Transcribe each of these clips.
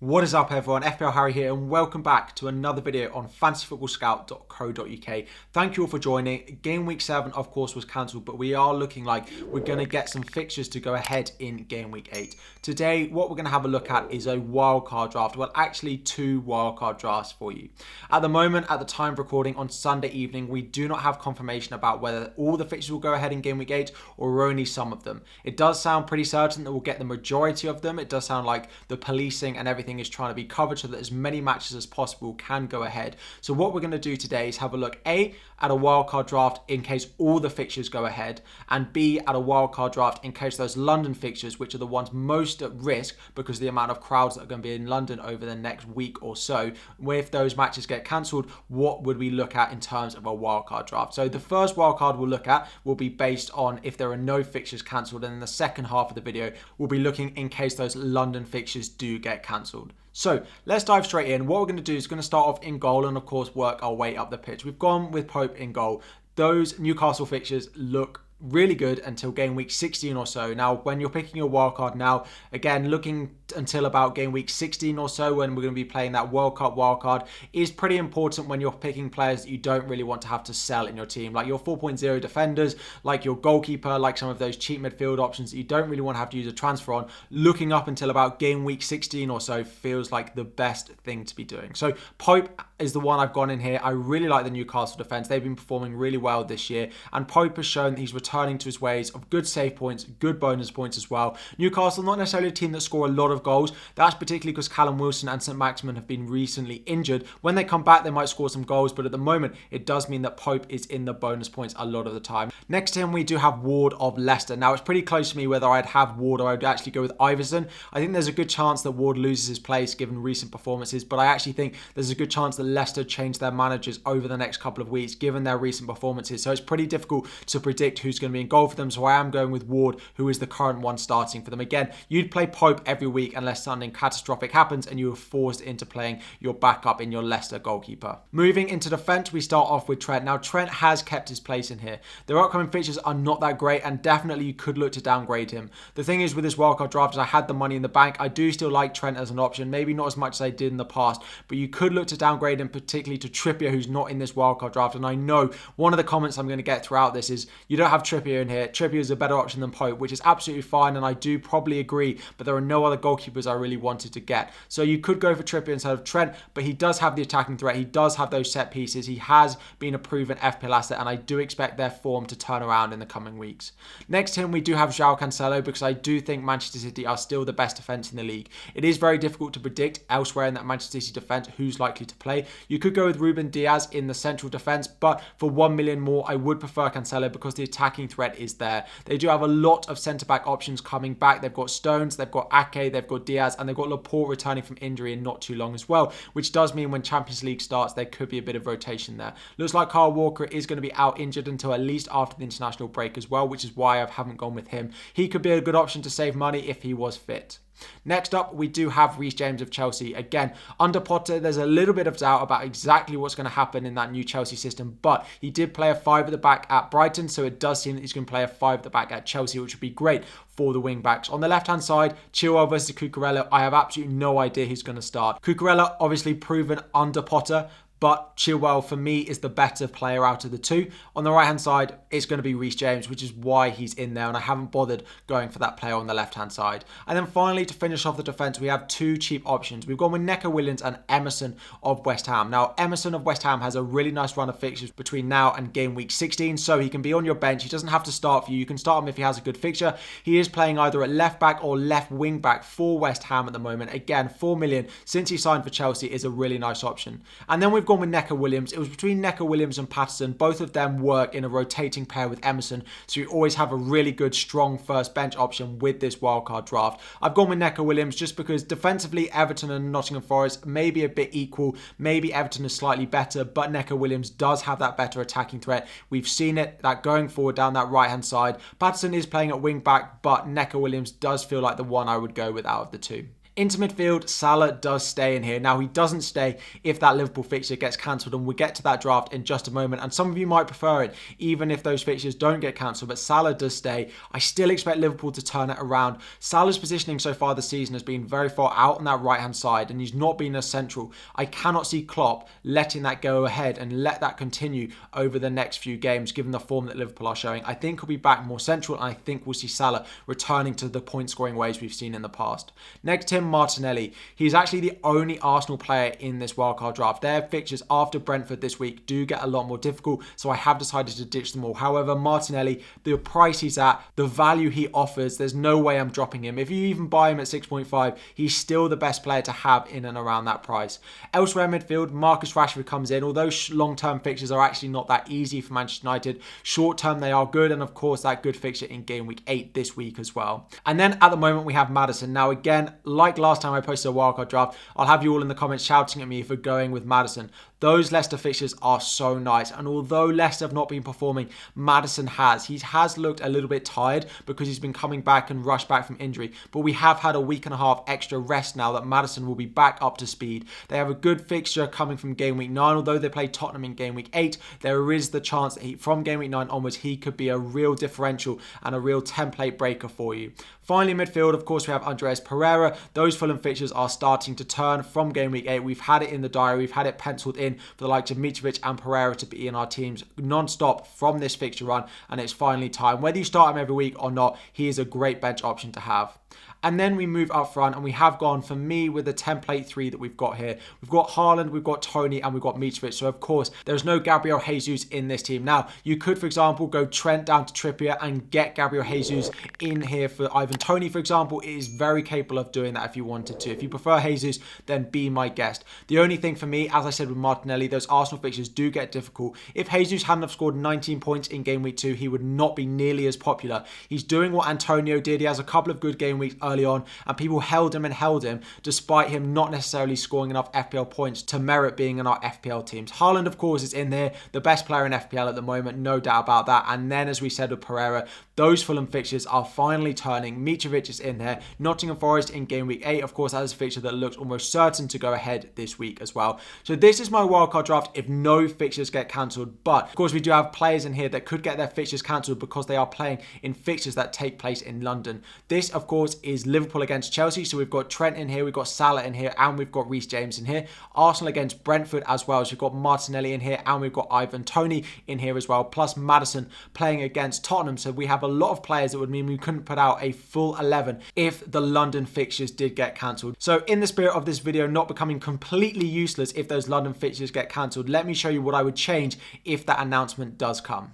What is up everyone, FPL Harry here and welcome back to another video on fantasyfootballscout.co.uk. Thank you all for joining. Game week 7 of course was cancelled, but we are looking like we're going to get some fixtures to go ahead in Game week 8. Today what we're going to have a look at is a wildcard draft, well actually two wildcard drafts for you. At the moment, at the time of recording on Sunday evening, we do not have confirmation about whether all the fixtures will go ahead in Game week 8 or only some of them. It does sound pretty certain that we'll get the majority of them. It does sound like the policing and everything is trying to be covered so that as many matches as possible can go ahead. So what we're going to do today is have a look A, at a wildcard draft in case all the fixtures go ahead, and B, at a wildcard draft in case those London fixtures, which are the ones most at risk because of the amount of crowds that are going to be in London over the next week or so, if those matches get cancelled, what would we look at in terms of a wildcard draft? So the first wildcard we'll look at will be based on if there are no fixtures cancelled, and in the second half of the video we'll be looking in case those London fixtures do get cancelled. So let's dive straight in. What we're going to do is going to start off in goal and of course work our way up the pitch. We've gone with Pope in goal. Those Newcastle fixtures look really good until game week 16 or so. Now, when you're picking your wildcard now, again, looking until about game week 16 or so when we're going to be playing that World Cup wildcard is pretty important when you're picking players that you don't really want to have to sell in your team, like your 4.0 defenders, like your goalkeeper, like some of those cheap midfield options that you don't really want to have to use a transfer on. Looking up until about game week 16 or so feels like the best thing to be doing. So Pope is the one I've gone in here. I really like the Newcastle defence. They've been performing really well this year, and Pope has shown that he's returning to his ways of good save points, good bonus points as well. Newcastle, not necessarily a team that score a lot of goals. That's particularly because Callum Wilson and St Maximin have been recently injured. When they come back, they might score some goals, but at the moment, it does mean that Pope is in the bonus points a lot of the time. Next to him, we do have Ward of Leicester. Now, it's pretty close to me whether I'd have Ward or I'd actually go with Iverson. I think there's a good chance that Ward loses his place given recent performances, but I actually think there's a good chance that Leicester change their managers over the next couple of weeks given their recent performances. So it's pretty difficult to predict who's going to be in goal for them. So I am going with Ward, who is the current one starting for them. Again, you'd play Pope every week unless something catastrophic happens and you are forced into playing your backup in your Leicester goalkeeper. Moving into defence, we start off with Trent. Now, Trent has kept his place in here. Their upcoming fixtures are not that great, and definitely you could look to downgrade him. The thing is with this wildcard draft is I had the money in the bank. I do still like Trent as an option, maybe not as much as I did in the past, but you could look to downgrade him, particularly to Trippier, who's not in this wildcard draft. And I know one of the comments I'm going to get throughout this is you don't have Trippier in here. Trippier is a better option than Pope, which is absolutely fine, and I do probably agree, but there are no other goalkeepers I really wanted to get. So you could go for Trippier instead of Trent, but he does have the attacking threat. He does have those set pieces. He has been a proven FPL asset, and I do expect their form to turn around in the coming weeks. Next to him, we do have João Cancelo, because I do think Manchester City are still the best defence in the league. It is very difficult to predict elsewhere in that Manchester City defence who's likely to play. You could go with Ruben Diaz in the central defence, but for 1 million more, I would prefer Cancelo because the attacking threat is there. They do have a lot of centre-back options coming back. They've got Stones, they've got Ake, they've got Diaz, and they've got Laporte returning from injury in not too long as well, which does mean when Champions League starts, there could be a bit of rotation there. Looks like Kyle Walker is going to be out injured until at least after the international break as well, which is why I haven't gone with him. He could be a good option to save money if he was fit. Next up, we do have Reece James of Chelsea. Again, under Potter, there's a little bit of doubt about exactly what's going to happen in that new Chelsea system, but he did play a 5 at the back at Brighton, so it does seem that he's going to play a 5 at the back at Chelsea, which would be great for the wing backs. On the left-hand side, Chilwell versus Cucurella, I have absolutely no idea who's going to start. Cucurella, obviously proven under Potter, but Chilwell, for me, is the better player out of the two. On the right-hand side, it's going to be Reece James, which is why he's in there, and I haven't bothered going for that player on the left-hand side. And then finally, to finish off the defence, we have two cheap options. We've gone with Neco Williams and Emerson of West Ham. Now, Emerson of West Ham has a really nice run of fixtures between now and game week 16, so he can be on your bench. He doesn't have to start for you. You can start him if he has a good fixture. He is playing either at left-back or left wing-back for West Ham at the moment. Again, 4 million since he signed for Chelsea is a really nice option. And then we've gone with Neco Williams. It was between Neco Williams and Patterson. Both of them work in a rotating pair with Emerson, so you always have a really good, strong first bench option with this wildcard draft. I've gone with Neco Williams just because defensively, Everton and Nottingham Forest may be a bit equal. Maybe Everton is slightly better, but Neco Williams does have that better attacking threat. We've seen it, that going forward down that right-hand side. Patterson is playing at wing-back, but Neco Williams does feel like the one I would go with out of the two. Into midfield, Salah does stay in here. Now, he doesn't stay if that Liverpool fixture gets cancelled, and we'll get to that draft in just a moment. And some of you might prefer it, even if those fixtures don't get cancelled, but Salah does stay. I still expect Liverpool to turn it around. Salah's positioning so far this season has been very far out on that right-hand side, and he's not been as central. I cannot see Klopp letting that go ahead and let that continue over the next few games, given the form that Liverpool are showing. I think he'll be back more central, and I think we'll see Salah returning to the point-scoring ways we've seen in the past. Next, Tim Martinelli. He's actually the only Arsenal player in this wildcard draft. Their fixtures after Brentford this week do get a lot more difficult, so I have decided to ditch them all. However, Martinelli, the price he's at, the value he offers, there's no way I'm dropping him. If you even buy him at 6.5, he's still the best player to have in and around that price. Elsewhere midfield, Marcus Rashford comes in. Although long-term fixtures are actually not that easy for Manchester United, short-term they are good, and of course that good fixture in game week 8 this week as well. And then at the moment we have Maddison. Now again, like last time I posted a wildcard draft, I'll have you all in the comments shouting at me for going with Maddison. Those Leicester fixtures are so nice, and although Leicester have not been performing, Maddison has. He has looked a little bit tired because he's been coming back and rushed back from injury, but we have had a week and a half extra rest now that Maddison will be back up to speed. They have a good fixture coming from game week 9, although they play Tottenham in game week 8. There is the chance that from game week 9 onwards, he could be a real differential and a real template breaker for you. Finally, midfield, of course, we have Andreas Pereira. Those Fulham fixtures are starting to turn from game week 8. We've had it in the diary. We've had it penciled in for the likes of Mitrovic and Pereira to be in our teams non-stop from this fixture run, and it's finally time. Whether you start him every week or not, he is a great bench option to have. And then we move up front, and we have gone, for me, with the template 3 that we've got here. We've got Haaland, we've got Tony, and we've got Mitrovic. So, of course, there's no Gabriel Jesus in this team. Now, you could, for example, go Trent down to Trippier and get Gabriel Jesus in here for Ivan Tony, for example. It is very capable of doing that if you wanted to. If you prefer Jesus, then be my guest. The only thing for me, as I said with Martinelli, those Arsenal fixtures do get difficult. If Jesus hadn't have scored 19 points in game week 2, he would not be nearly as popular. He's doing what Antonio did. He has a couple of good game weeks early on, and people held him despite him not necessarily scoring enough FPL points to merit being in our FPL teams. Haaland, of course, is in there, the best player in FPL at the moment, no doubt about that. And then, as we said with Pereira, those Fulham fixtures are finally turning. Mitrovic is in there. Nottingham Forest in game week 8, of course, that is a fixture that looks almost certain to go ahead this week as well. So this is my wildcard draft if no fixtures get cancelled. But, of course, we do have players in here that could get their fixtures cancelled because they are playing in fixtures that take place in London. This, of course, is Liverpool against Chelsea. So we've got Trent in here, we've got Salah in here, and we've got Reece James in here. Arsenal against Brentford as well. So we've got Martinelli in here, and we've got Ivan Tony in here as well. Plus Maddison playing against Tottenham. So we have a lot of players that would mean we couldn't put out a full 11 if the London fixtures did get cancelled. So in the spirit of this video not becoming completely useless if those London fixtures get cancelled, let me show you what I would change if that announcement does come.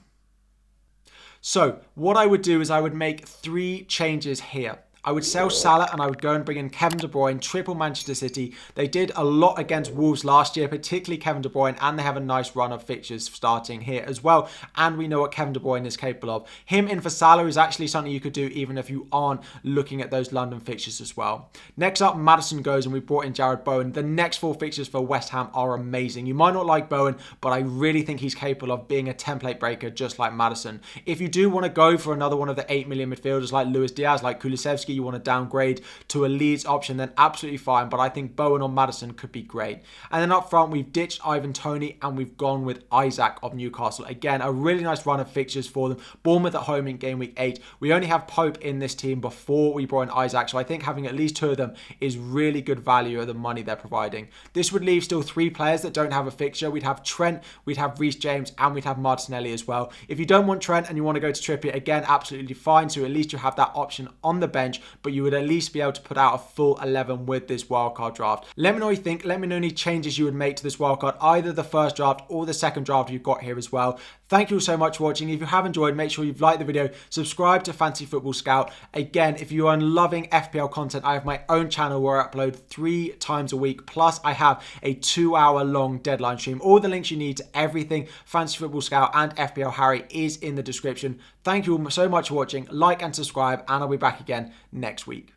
So what I would do is I would make 3 changes here. I would sell Salah and I would go and bring in Kevin De Bruyne, triple Manchester City. They did a lot against Wolves last year, particularly Kevin De Bruyne, and they have a nice run of fixtures starting here as well. And we know what Kevin De Bruyne is capable of. Him in for Salah is actually something you could do even if you aren't looking at those London fixtures as well. Next up, Maddison goes, and we brought in Jarrod Bowen. The next 4 fixtures for West Ham are amazing. You might not like Bowen, but I really think he's capable of being a template breaker just like Maddison. If you do want to go for another one of the 8 million midfielders like Luis Diaz, like Kulusevski, you want to downgrade to a Leeds option, then absolutely fine. But I think Bowen or Maddison could be great. And then up front, we've ditched Ivan Tony and we've gone with Isaac of Newcastle. Again, a really nice run of fixtures for them. Bournemouth at home in game week 8. We only have Pope in this team before we brought in Isaac. So I think having at least 2 of them is really good value of the money they're providing. This would leave still 3 players that don't have a fixture. We'd have Trent, we'd have Reece James, and we'd have Martinelli as well. If you don't want Trent and you want to go to Trippier, again, absolutely fine. So at least you have that option on the bench, but you would at least be able to put out a full 11 with this wildcard draft. Let me know what you think. Let me know any changes you would make to this wildcard, either the first draft or the second draft you've got here as well. Thank you all so much for watching. If you have enjoyed, make sure you've liked the video, subscribe to Fantasy Football Scout. Again, if you are loving FPL content, I have my own channel where I upload 3 times a week. Plus, I have a 2-hour long deadline stream. All the links you need to everything Fantasy Football Scout and FPL Harry is in the description. Thank you all so much for watching. Like and subscribe, and I'll be back again next week.